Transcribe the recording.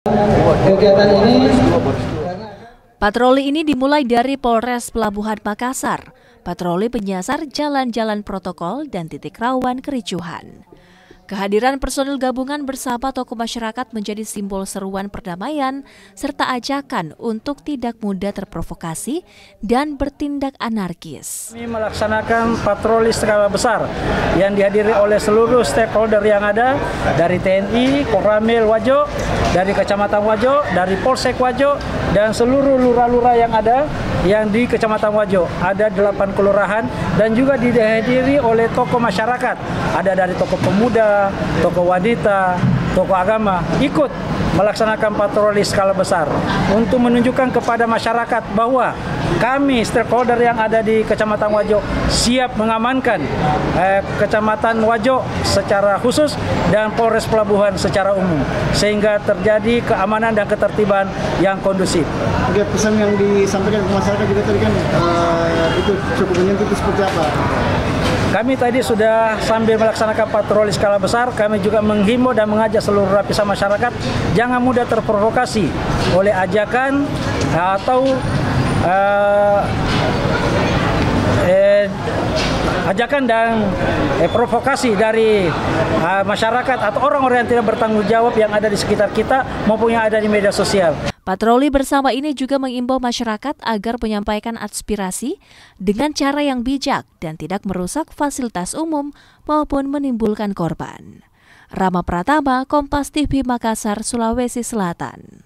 Kegiatan ini Patroli ini dimulai dari Polres Pelabuhan Makassar. Patroli menyasar jalan-jalan protokol dan titik rawan kericuhan. Kehadiran personil gabungan bersama tokoh masyarakat menjadi simbol seruan perdamaian serta ajakan untuk tidak mudah terprovokasi dan bertindak anarkis. Kami melaksanakan patroli skala besar yang dihadiri oleh seluruh stakeholder yang ada dari TNI, Koramil Wajo, dari Kecamatan Wajo, dari Polsek Wajo, dan seluruh lurah-lurah yang ada yang di Kecamatan Wajo. Ada 8 kelurahan dan juga dihadiri oleh tokoh masyarakat. Ada dari tokoh pemuda, tokoh wanita, tokoh agama ikut melaksanakan patroli skala besar untuk menunjukkan kepada masyarakat bahwa kami stakeholder yang ada di Kecamatan Wajo siap mengamankan Kecamatan Wajo secara khusus dan Polres Pelabuhan secara umum sehingga terjadi keamanan dan ketertiban yang kondusif. Oke, pesan yang disampaikan ke masyarakat juga tadi kan itu cukup menyentuh, itu seperti apa? Kami tadi sudah sambil melaksanakan patroli skala besar, kami juga menghimbau dan mengajak seluruh lapisan masyarakat jangan mudah terprovokasi oleh ajakan atau ajakan dan provokasi dari masyarakat atau orang-orang yang tidak bertanggung jawab yang ada di sekitar kita maupun yang ada di media sosial. Patroli bersama ini juga mengimbau masyarakat agar menyampaikan aspirasi dengan cara yang bijak dan tidak merusak fasilitas umum maupun menimbulkan korban. Rama Pratama, Kompas TV Makassar, Sulawesi Selatan.